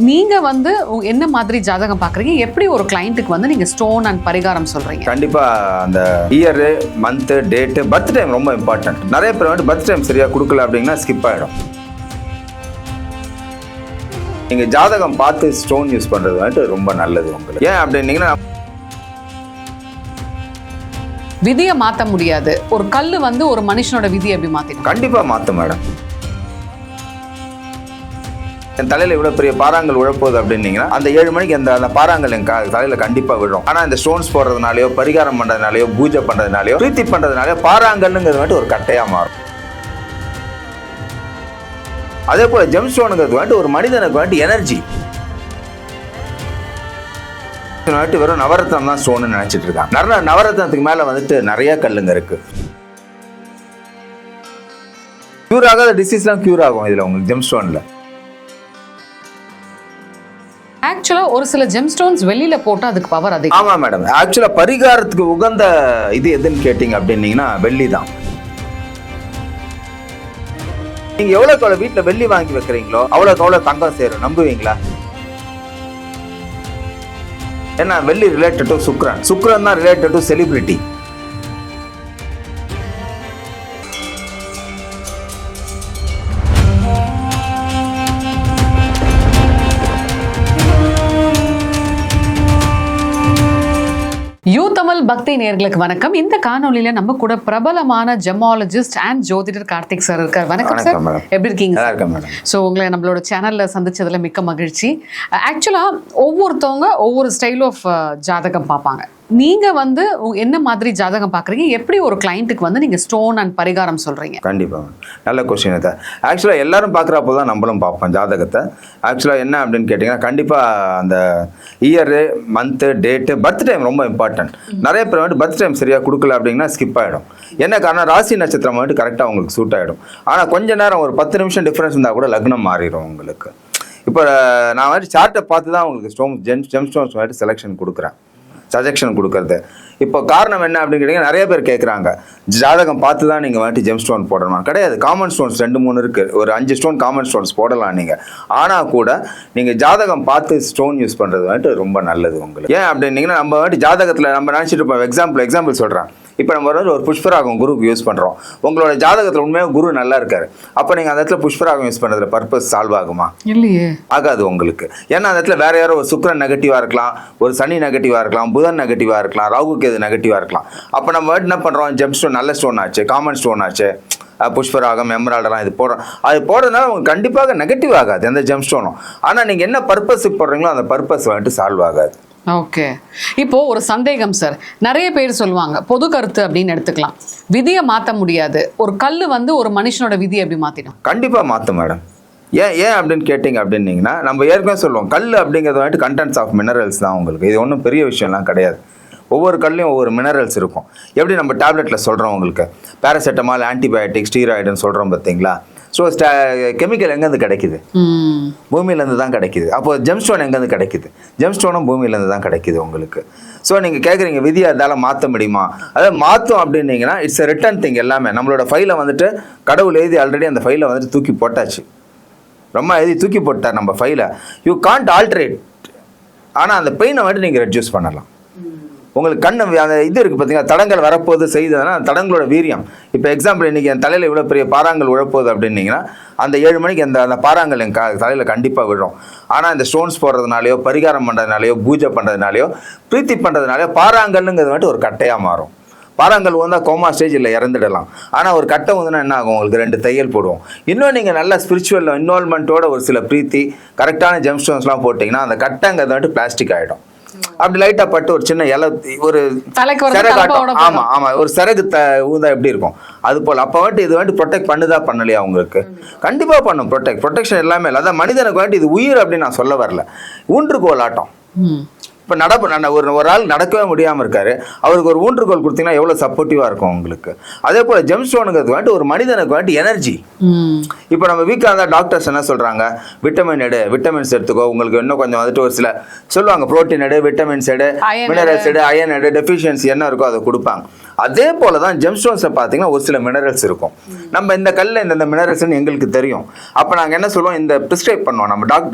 நீங்க வந்து என்ன மாதிரி ஜாதகம் பாக்குறீங்க, எப்படி ஒரு கிளையண்ட்டுக்கு வந்து நீங்க ஸ்டோன் அண்ட் பரிகாரம் சொல்றீங்க? கண்டிப்பா அந்த year, month, date, birth time ரொம்ப இம்பார்ட்டன்ட். நிறைய பேர் வந்து பர்த் டைம் சரியா கொடுக்கல அப்படின்னா ஸ்கிப் ஆயிடும். நீங்க ஜாதகம் பார்த்து ஸ்டோன் யூஸ் பண்றது வந்துட்டு ரொம்ப நல்லது உங்களுக்கு. ஏன் அப்படின்னீங்கன்னா, விதியை மாத்த முடியாது. ஒரு கல்லு வந்து ஒரு மனுஷனோட விதியை எப்படி மாத்திடும்? கண்டிப்பா மாத்தும் மேடம். என் தலையில இவ்வளவு பெரிய பாறாங்கல் உழப்போகுது அப்படின்னீங்கன்னா அந்த 7 மணிக்கு அந்த பாறாங்கல் என் தலையில கண்டிப்பா விழும். ஆனா இந்த ஸ்டோன்ஸ் போடுறதுனாலயோ, பரிகாரம் பண்றதுனாலயோ, பூஜை பண்றதுனாலயோ, பிரீத்தி பண்றதுனாலயோ பாறாங்கல்ங்கிறது வந்துட்டு ஒரு கட்டையா மாறும். அதே போல ஜெம் ஸ்டோனுங்கிறது வந்துட்டு ஒரு மனிதனுக்கு வந்துட்டு எனர்ஜி. வெறும் நவரத்னம் தான் ஸ்டோன் நினைச்சிட்டு இருக்காங்க. நவரத்னத்துக்கு மேல வந்துட்டு நிறைய கல்லுங்க இருக்கு. கியூர் ஆகாத டிசீஸ்லாம் கியூர் ஆகும் இதுல உங்களுக்கு ஜெம் ஸ்டோன்ல. ஆக்சுவலா ஒரு சில ஜெம் ஸ்டோன்ஸ் வெளியில போட்டா அதுக்கு பவர் அதிகம். ஆமா மேடம். ஆக்சுவலா பரிகாரத்துக்கு உகந்த இது எதுன்னு கேட்டீங்க அப்படின்னீங்கன்னா வெள்ளி தான். நீங்க எவ்வளவு வீட்டுல வெள்ளி வாங்கி வைக்கிறீங்களோ அவ்வளவு தங்கம் சேரும். நம்புவீங்களா? ஏன்னா வெள்ளி ரிலேட்டட் டு சுக்ரன் தான் ரிலேட்டட் டு செலிபிரிட்டி. யூத்தமிழ் பக்தி நேயர்களுக்கு வணக்கம். இந்த காணொலியில நம்ம கூட பிரபலமான ஜெமாலஜிஸ்ட் அண்ட் ஜோதிடர் கார்த்திக் சார் இருக்கார். வணக்கம் சார், எப்படி இருக்கீங்க? ஸோ உங்களை நம்மளோட சேனல்ல சந்திச்சதுல மிக்க மகிழ்ச்சி. ஆக்சுவலா ஒவ்வொருத்தவங்க ஒவ்வொரு ஸ்டைல் ஆஃப் ஜாதகம் பார்ப்பாங்க. நீங்க வந்து என்ன மாதிரி ஜாதகம் பாக்குறீங்க, எப்படி ஒரு கிளையண்ட்டுக்கு வந்து நீங்க ஸ்டோன் அண்ட் பரிகாரம் சொல்றீங்க? கண்டிப்பா நல்ல கொஸ்டின் இது. ஆக்சுவலா எல்லாரும் பாக்குறப்போ தான் நம்மளும் பார்ப்போம் ஜாதகத்தை. ஆக்சுவலா என்ன அப்படின்னு கேட்டீங்கன்னா, கண்டிப்பா அந்த year, month, date, birth time ரொம்ப இம்பார்ட்டன்ட். நிறைய பேர் வந்து பர்த் டைம் சரியா கொடுக்கல அப்படின்னா ஸ்கிப் ஆயிடும். என்ன காரணம்? ராசி நட்சத்திரம் வந்துட்டு கரெக்டாக உங்களுக்கு சூட் ஆகிடும். ஆனால் கொஞ்ச நேரம் ஒரு 10 நிமிஷம் டிஃப்ரென்ஸ் இருந்தால் கூட லக்னம் மாறிடும் உங்களுக்கு. இப்போ நான் வந்து சார்ட்டை பார்த்து தான் உங்களுக்கு ஜெம் ஸ்டோன்ஸ் வந்துட்டு செலெக்ஷன் கொடுக்குறேன், சஜெக்ஷன் கொடுக்கறது. இப்போ காரணம் என்ன அப்படின்னு கேட்டீங்கன்னா, நிறைய பேர் கேட்குறாங்க ஜாதகம் பார்த்து தான் நீங்கள் வந்துட்டு ஜெம் ஸ்டோன் போடணும். கிடையாது, காமன் ஸ்டோன்ஸ் 2-3 இருக்குது. ஒரு 5 ஸ்டோன் காமன் ஸ்டோன்ஸ் போடலாம் நீங்கள். ஆனால் கூட நீங்கள் ஜாதகம் பார்த்து ஸ்டோன் யூஸ் பண்ணுறது வந்துட்டு ரொம்ப நல்லது உங்களுக்கு. ஏன் அப்படின்னீங்கன்னா, நம்ம வந்துட்டு ஜாதகத்தில் நம்ம நினச்சிட்டு இருப்போம். எக்ஸாம்பிள் சொல்கிறேன். இப்போ நம்ம வந்து ஒரு புஷ்பராகம் குருவுக்கு யூஸ் பண்ணுறோம். உங்களோட ஜாதகத்தில் உண்மையாக குரு நல்லா இருக்காரு. அப்போ நீங்கள் அந்த இடத்துல புஷ்பராகம் யூஸ் பண்ணுறதுல பர்பஸ் சால்வ் ஆகுமா? இல்லையே, ஆகாது உங்களுக்கு. ஏன்னா அந்த இடத்துல வேற யாரோ ஒரு சுக்கிரன் நெகட்டிவாக இருக்கலாம், ஒரு சனி நெகட்டிவாக இருக்கலாம், புதன் நெகட்டிவாக இருக்கலாம், ராகு கேது நெகட்டிவாக இருக்கலாம். அப்போ நம்ம என்ன பண்ணுறோம்? ஜெம் ஸ்டோன் நல்ல ஸ்டோன் ஆச்சு, காமன் ஸ்டோன் ஆச்சு, புஷ்பராகம், எமரால்டெல்லாம் இது போடுறோம். அது போடுறதுனால உங்களுக்கு கண்டிப்பாக நெகட்டிவ் ஆகாது எந்த ஜெம் ஸ்டோனும். ஆனால் நீங்கள் என்ன பர்பஸுக்கு போடுறீங்களோ அந்த பர்பஸ் வந்துட்டு சால்வ் ஆகாது. ஓகே, இப்போ ஒரு சந்தேகம் சார். நிறைய பேர் சொல்லுவாங்க, பொது கருத்து அப்படின்னு எடுத்துக்கலாம், விதியை மாற்ற முடியாது. ஒரு கல் வந்து ஒரு மனுஷனோட விதியை எப்படி மாற்றிடும்? கண்டிப்பாக மாற்றும் மேடம். ஏன் அப்படின்னு கேட்டிங்க அப்படின்னீங்கன்னா, நம்ம ஏற்கனவே சொல்லுவோம், கல் அப்படிங்கிறது வந்துட்டு கண்டென்ட்ஸ் ஆஃப் மினரல்ஸ் தான் உங்களுக்கு. இது ஒன்றும் பெரிய விஷயம்லாம் கிடையாது. ஒவ்வொரு கல்லையும் ஒவ்வொரு மினரல்ஸ் இருக்கும். எப்படி நம்ம டேப்லெட்டில் சொல்கிறோம் உங்களுக்கு பேராசெட்டமால், ஆன்டிபயோட்டிக், ஸ்டீராய்டுன்னு சொல்கிறோம் பார்த்தீங்களா? ஸோ கெமிக்கல் எங்கேருந்து கிடைக்குது? பூமியிலேருந்து தான் கிடைக்குது. அப்போ ஜெம்ஸ்டோன் எங்கேருந்து கிடைக்குது? ஜெம்ஸ்டோனும் பூமியிலேருந்து தான் கிடைக்குது உங்களுக்கு. ஸோ நீங்கள் கேட்குறீங்க விதியை அதால் மாற்ற முடியுமா? அதாவது மாற்றும் அப்படின்னீங்கன்னா இட்ஸ் எ ரிட்டன் திங். எல்லாமே நம்மளோட ஃபைலை வந்துட்டு கடவுள் எழுதி ஆல்ரெடி அந்த ஃபைலை வந்துட்டு தூக்கி போட்டாச்சு. ரொம்ப எழுதி தூக்கி போட்டார் நம்ம ஃபைலை. யூ கான்ட் ஆல்ட்ரேட். ஆனால் அந்த பெயினை வந்துட்டு நீங்கள் ரெட்யூஸ் பண்ணலாம். உங்களுக்கு கண்ணு அந்த இது இருக்குது பார்த்தீங்கன்னா, தடங்கள் வரப்போது செய்ததுன்னா அந்த தடங்களோட வீரியம். இப்போ எக்ஸாம்பிள், இன்றைக்கி என் தலையில் இவ்வளோ பெரிய பாறாங்கல் உழப்போகுது அப்படின்னீங்கன்னா அந்த 7 மணிக்கு அந்த பாறாங்கல் என் தலையில் கண்டிப்பாக விழும். ஆனால் இந்த ஸ்டோன்ஸ் போடுறதுனாலையோ, பரிகாரம் பண்ணுறதுனாலையோ, பூஜை பண்ணுறதுனாலையோ, பிரீத்தி பண்ணுறதுனாலையோ பாறாங்கல்லுங்கிறது வந்துட்டு ஒரு கட்டையாக மாறும். பாறாங்கல் வந்தால் கோமா ஸ்டேஜில் இறந்துடலாம். ஆனால் ஒரு கட்டை வந்துன்னா என்ன ஆகும்? உங்களுக்கு 2 தையல் போடுவோம். இன்னும் நீங்கள் நல்ல ஸ்பிரிச்சுவல் இன்வால்மெண்ட்டோட ஒரு சில பிரீத்தி கரெக்டான ஜெம் ஸ்டோன்ஸ்லாம் போட்டிங்கன்னா அந்த கட்டைங்கிறது வந்துட்டு பிளாஸ்டிக் ஆகிடும். அப்படி லைட்டா பட்டு ஒரு சின்ன இலை, ஒரு சிறகாட்டம், ஆமா ஒரு சிறகு ஊதா எப்படி இருக்கும் அது போல. அப்ப வந்துட்டு இது வந்துட்டு ப்ரொடெக்ட் பண்ணுதா பண்ணலையா? உங்களுக்கு கண்டிப்பா பண்ணும். ப்ரொடெக்ஷன் எல்லாமே இல்லை. அதான் மனிதனுக்கு வந்துட்டு இது உயிர் அப்படின்னு நான் சொல்ல வரல. ஊன்றுகோல் ஆட்டம். இப்போ ஒரு ஆள் நடக்கவே முடியாமல் இருக்காரு, அவருக்கு ஒரு ஊன்றுகோல் கொடுத்தீங்கன்னா எவ்வளோ சப்போர்ட்டிவாக இருக்கும் உங்களுக்கு. அதே போல் ஜெம் ஸ்டோனுங்கிறது வந்துட்டு ஒரு மனிதனுக்கு வந்துட்டு எனர்ஜி. இப்போ நம்ம வீக்காக இருந்தால் டாக்டர்ஸ் என்ன சொல்கிறாங்க? விட்டமின் எடு, விட்டமின்ஸ் எடுத்துக்கோ, உங்களுக்கு இன்னும் கொஞ்சம் வந்துட்டு ஒரு சில சொல்லுவாங்க, ப்ரோட்டீன் எடு, விட்டமின்ஸ் எடு, மினரல்ஸ் எடு, அயன் எடு, டெஃபிஷியன்சி என்ன இருக்கோ அதை கொடுப்பாங்க. அதே போல தான் ஜெம் ஸ்டோன்ஸில் பார்த்தீங்கன்னா ஒரு சில மினரல்ஸ் இருக்கும். நம்ம இந்த கல்லில் இந்த மினரல்ஸ்னு எங்களுக்கு தெரியும். அப்போ நாங்கள் என்ன சொல்லுவோம், இந்த ப்ரிஸ்கிரைப் பண்ணுவோம். நம்ம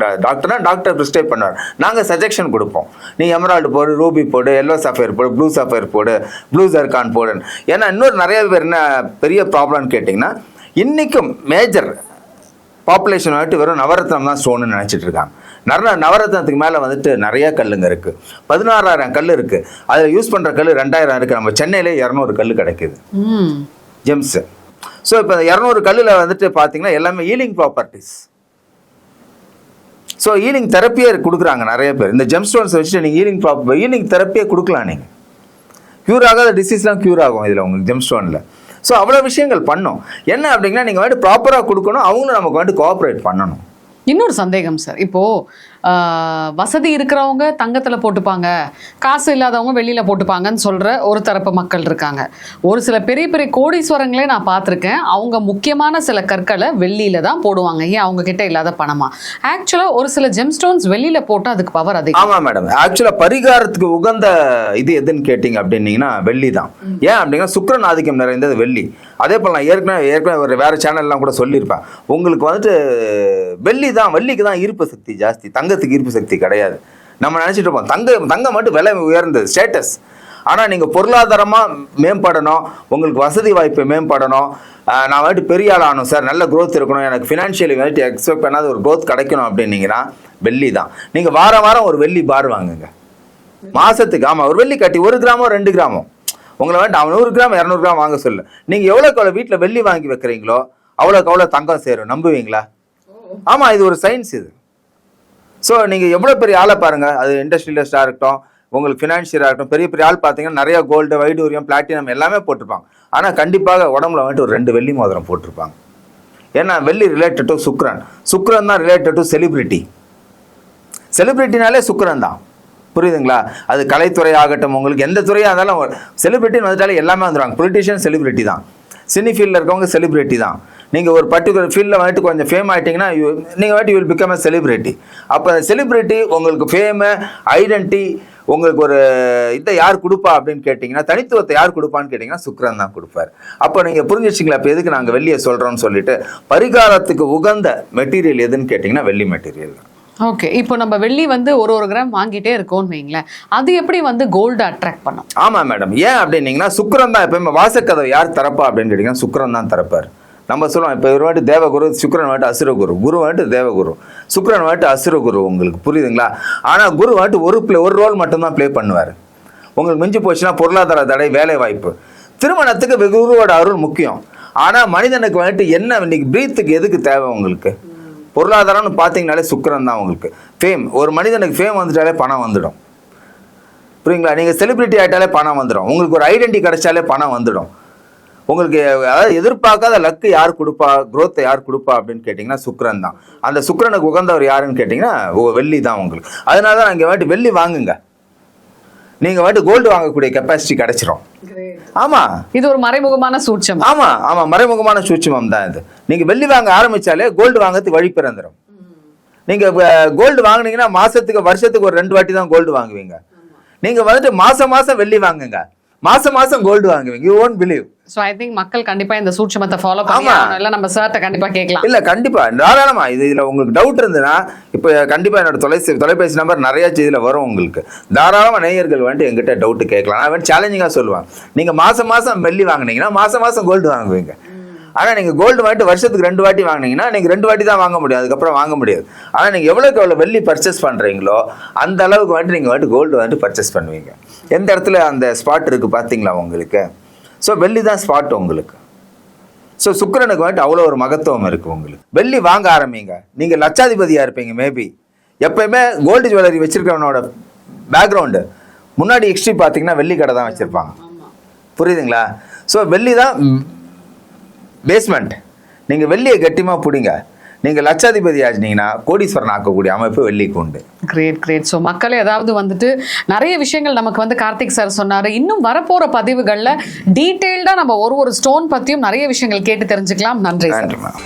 டாக்டர் ப்ரிஸ்கிரைப் பண்ணுவார். நாங்கள் சஜெக்ஷன் கொடுப்போம். நீ எமரால்டு போடு, ரூபி போடு, எல்லோ சஃபயர் போடு, ப்ளூ சஃபயர் போடு, ப்ளூ ஜர்கான் போடு. ஏன்னா இன்னொரு நிறைய பேர் என்ன பெரிய ப்ராப்ளம்னு கேட்டிங்கன்னா, இன்றைக்கும் மேஜர் பாப்புலேஷன் வந்துட்டு வெறும் நவரத்னம் தான் ஸ்டோன்னு நினச்சிட்டு இருக்காங்க. நவரத்னத்துக்கு மேலே வந்துட்டு நிறைய கல்லுங்க இருக்குது. 16,000 கல் இருக்குது. அதில் யூஸ் பண்ணுற கல் 2,000 இருக்குது. நம்ம சென்னையிலே 200 கல் கிடைக்குது ஜெம்ஸு. ஸோ இப்போ 200 கல்லில் வந்துட்டு பார்த்தீங்கன்னா எல்லாமே ஹீலிங் ப்ராப்பர்ட்டிஸ். ஸோ ஹீலிங் தெரப்பியே கொடுக்குறாங்க நிறைய பேர். இந்த ஜெம் ஸ்டோன்ஸை வச்சுட்டு நீங்கள் ஹீலிங் தெரப்பியே கொடுக்கலாம். நீங்கள் க்யூர் ஆகாத டிசீஸ்லாம் க்யூர் ஆகும் இதில் உங்களுக்கு ஜெம் ஸ்டோனில். ஸோ அவ்வளோ விஷயங்கள் பண்ணோம். என்ன அப்படின்னா நீங்கள் வந்துட்டு ப்ராப்பராக கொடுக்கணும், அவங்களும் நமக்கு வந்துட்டு கோஆப்ரேட் பண்ணணும். இன்னொரு சந்தேகம் சார், இப்போது வசதி இருக்கிறவங்க தங்கத்தில் போட்டுப்பாங்க, காசு இல்லாதவங்க வெளியில் போட்டுப்பாங்கன்னு சொல்கிற ஒரு தரப்பு மக்கள் இருக்காங்க. ஒரு சில பெரிய பெரிய கோடீஸ்வரங்களே நான் பார்த்துருக்கேன், அவங்க முக்கியமான சில கற்களை வெள்ளியில் தான் போடுவாங்க. ஏன் அவங்க கிட்ட இல்லாத பணமா? ஆக்சுவலாக ஒரு சில ஜெம் ஸ்டோன்ஸ் வெளியில் போட்டால் அதுக்கு பவர் அதிகம். ஆமாம் மேடம், ஆக்சுவலாக பரிகாரத்துக்கு உகந்த இது எதுன்னு கேட்டிங்க அப்படின்னீங்கன்னா வெள்ளி தான். ஏன் அப்படின்னா சுக்கிரன் ஆதிக்கம் நிறைந்தது வெள்ளி. அதே போல் நான் ஏற்கனவே ஒரு வேறு சேனல்லாம் கூட சொல்லியிருப்பேன். உங்களுக்கு வந்துட்டு வெள்ளிக்கு தான் ஈர்ப்பு சக்தி ஜாஸ்தி, தங்கத்துக்கு ஈர்ப்பு சக்தி கிடையாது. நம்ம நினச்சிட்டு இருப்போம் தங்கம் மட்டும் விலை உயர்ந்தது, ஸ்டேட்டஸ். ஆனால் நீங்கள் பொருளாதாரமாக மேம்படணும், உங்களுக்கு வசதி வாய்ப்பு மேம்படணும், நான் வந்துட்டு பெரிய ஆள் ஆகணும் சார், நல்ல க்ரோத் இருக்கணும், எனக்கு ஃபினான்ஷியலி வந்துட்டு எக்ஸ்பெக்ட் பண்ணாத ஒரு க்ரோத் கிடைக்கணும் அப்படின்னீங்கன்னா வெள்ளி தான். நீங்கள் வாரம் ஒரு வெள்ளி பார் வாங்குங்க மாதத்துக்கு. ஆமாம், ஒரு வெள்ளி கட்டி 1 கிராமோ 2 கிராமோ உங்களை வந்துட்டு 100 கிராம் 200 கிராம் வாங்க சொல்லு. நீங்கள் எவ்வளோக்கு வீட்டில் வெள்ளி வாங்கி வைக்கிறீங்களோ அவ்வளோக்கு தங்கம் சேரும். நம்புவீங்களா? ஆமாம், இது ஒரு சயின்ஸ் இது. ஸோ நீங்கள் எவ்வளோ பெரிய ஆளை பாருங்கள், அது இண்டஸ்ட்ரியலிஸ்டாக இருக்கட்டும், உங்களுக்கு ஃபினான்ஷியராக இருக்கட்டும், பெரிய பெரிய ஆள் பார்த்தீங்கன்னா நிறைய கோல்டு, வைடூரியம், பிளாட்டினம் எல்லாமே போட்டிருப்பாங்க. ஆனால் கண்டிப்பாக உடம்புல வந்துட்டு ஒரு 2 வெள்ளி மோதிரம் போட்டிருப்பாங்க. ஏன்னா வெள்ளி ரிலேட்டட் டு சுக்ரன் தான் ரிலேட்டட் டு செலிபிரிட்டினாலே சுக்ரன் தான். புரியுதுங்களா? அது கலைத்துறை ஆகட்டும், உங்களுக்கு எந்த துறையாக இருந்தாலும் செலிபிரிட்டின்னு வந்துட்டாலே எல்லாமே வந்துடுவாங்க. பொலிட்டிஷியன் செலிபிரிட்டி தான், சினி ஃபீல்டில் இருக்கவங்க செலிபிரிட்டி தான். நீங்கள் ஒரு பர்டிகுலர் ஃபீல்டில் வந்துட்டு கொஞ்சம் ஃபேம் ஆகிட்டிங்கன்னா நீங்கள் வந்துட்டு you will become a celebrity. அப்போ செலிபிரிட்டி உங்களுக்கு ஃபேமு, ஐடென்டிட்டி, உங்களுக்கு ஒரு இதை யார் கொடுப்பா அப்படின்னு கேட்டிங்கன்னா, தனித்துவத்தை யார் கொடுப்பான்னு கேட்டிங்கன்னா சுக்கிரன் தான் கொடுப்பார். அப்போ நீங்கள் புரிஞ்சிச்சிங்களா இப்போ எதுக்கு நாங்கள் வெள்ளியை சொல்கிறோன்னு சொல்லிட்டு. பரிகாரத்துக்கு உகந்த மெட்டீரியல் எதுன்னு கேட்டிங்கன்னா வெள்ளி மெட்டீரியல் தான். ஓகே, இப்போ நம்ம வெள்ளி ஒரு கிராம் வாங்கிட்டே இருக்கோம்னு வைங்களேன், அது எப்படி கோல்டு அட்ராக்ட் பண்ணும்? ஆமாம் மேடம், ஏன் அப்படின்னீங்கன்னா சுக்கிரன் தான் எப்பயுமே வாசக்கதவை யார் திறப்பா அப்படின்னு கேட்டிங்கன்னா சுக்கிரன் தான் திறப்பார். நம்ம சொல்லுவோம் இப்போ ஒரு வாட்டி தேவகுரு, சுக்கிரன் வாட்டு அசுரகுரு, குரு வாட்டு தேவகுரு, சுக்கிரன் வாட்டு அசுரகுரு. உங்களுக்கு புரியுதுங்களா? ஆனால் குரு வாட்டு ஒரு ரோல் மட்டும்தான் ப்ளே பண்ணுவார். உங்களுக்கு மிஞ்சி போச்சுன்னா பொருளாதார தடை, வேலை வாய்ப்பு, திருமணத்துக்கு குருவோட அருள் முக்கியம். ஆனால் மனிதனுக்கு வந்துட்டு என்ன இன்னைக்கு பிரீத்துக்கு எதுக்கு தேவை உங்களுக்கு? பொருளாதாரம்னு பார்த்தீங்கனாலே சுக்கிரன் தான் உங்களுக்கு. ஃபேம், ஒரு மனிதனுக்கு ஃபேம் வந்துட்டாலே பணம் வந்துடும். புரியுங்களா? நீங்கள் செலிபிரிட்டி ஆகிட்டாலே பணம் வந்துடும். உங்களுக்கு ஒரு ஐடென்டிட்டி கிடைச்சாலே பணம் வந்துடும். உங்களுக்கு அதாவது எதிர்பார்க்காத லக்கு யார் கொடுப்பா, குரோத்தை யார் கொடுப்பா அப்படின்னு கேட்டிங்கன்னா சுக்கிரன் தான். அந்த சுக்கிரனுக்கு உகந்தவர் யாருன்னு கேட்டிங்கன்னா வெள்ளி தான் உங்களுக்கு. அதனால தான் இங்கே வந்துட்டு வெள்ளி வாங்குங்க, நீங்கள் வந்துட்டு கோல்டு வாங்கக்கூடிய கெப்பாசிட்டி கிடைச்சிரும். ஆமாம், இது ஒரு மறைமுகமான சூட்சம். ஆமாம், மறைமுகமான சூட்சமம் தான் இது. நீங்கள் வெள்ளி வாங்க ஆரம்பித்தாலே கோல்டு வாங்கிறதுக்கு வழி பிறந்துடும். நீங்கள் கோல்டு வாங்கினீங்கன்னா வருஷத்துக்கு ஒரு 2 வாட்டி தான் கோல்டு வாங்குவீங்க. நீங்கள் வந்துட்டு மாதம் வெள்ளி வாங்குங்க, மாதம் கோல்டு வாங்குவீங்க. You won't believe. So I think மக்கள் கண்டிப்பாக இந்த சூட்சமத்தை ஃபாலோ பண்ணலாம். இல்லை நம்ம சார்ட்ட கண்டிப்பாக கேட்கலாம். இல்லை கண்டிப்பாக தாராளமாக இதில் உங்களுக்கு டவுட் இருந்ததுன்னா இப்போ கண்டிப்பாக என்னோட தொலைபேசி நம்பர் நிறைய இதில் வரும். உங்களுக்கு தாராளமாக நேயர்கள் வந்துட்டு எங்கிட்ட டவுட்டு கேட்கலாம். நான் வந்துட்டு சேலஞ்சிங்காக சொல்லுவேன், நீங்கள் மாதம் வெள்ளி வாங்கினீங்கன்னா மாதம் கோல்டு வாங்குவீங்க. ஆனால் நீங்கள் கோல்டு வந்துட்டு வருஷத்துக்கு 2 வாட்டி வாங்கினீங்கன்னா நீங்கள் 2 வாட்டி தான் வாங்க முடியும், அதுக்கப்புறம் வாங்க முடியாது. ஆனால் நீங்கள் எவ்வளோ வெள்ளி பர்ச்சேஸ் பண்ணுறீங்களோ அந்த அளவுக்கு வந்துட்டு நீங்கள் வந்துட்டு கோல்டு வந்துட்டு பர்ச்சேஸ் பண்ணுவீங்க. எந்த இடத்துல அந்த ஸ்பாட் இருக்குது பார்த்தீங்களா உங்களுக்கு? ஸோ வெள்ளி தான் ஸ்பாட் உங்களுக்கு. ஸோ சுக்கிரனுக்கு வந்துட்டு அவ்வளோ ஒரு மகத்துவம் இருக்குது உங்களுக்கு. வெள்ளி வாங்க ஆரம்பிங்க. நீங்கள் லட்சாதிபதியாக இருப்பீங்க. மேபி எப்பயுமே கோல்டு ஜுவல்லரி வச்சிருக்கிறவனோட பேக்ரவுண்டு முன்னாடி ஹிஸ்ட்ரி பார்த்தீங்கன்னா வெள்ளி கடை தான் வச்சுருப்பாங்க. புரியுதுங்களா? ஸோ வெள்ளி தான் பேஸ்மெண்ட். நீங்கள் வெள்ளியை கட்டியமாக பிடிங்க. நீங்கள் லட்சாதிபதி ஆச்சுனீங்கன்னா கோடீஸ்வரன் ஆக்கக்கூடிய அமைப்பு வெள்ளிக்கு உண்டு. கிரேட். ஸோ மக்களே அதாவது நிறைய விஷயங்கள் நமக்கு கார்த்திக் சார் சொன்னார். இன்னும் வரப்போகிற பதிவுகளில் டீட்டெயில்டாக நம்ம ஒரு ஸ்டோன் பற்றியும் நிறைய விஷயங்கள் கேட்டு தெரிஞ்சுக்கலாம். நன்றி. நன்றி மேம்.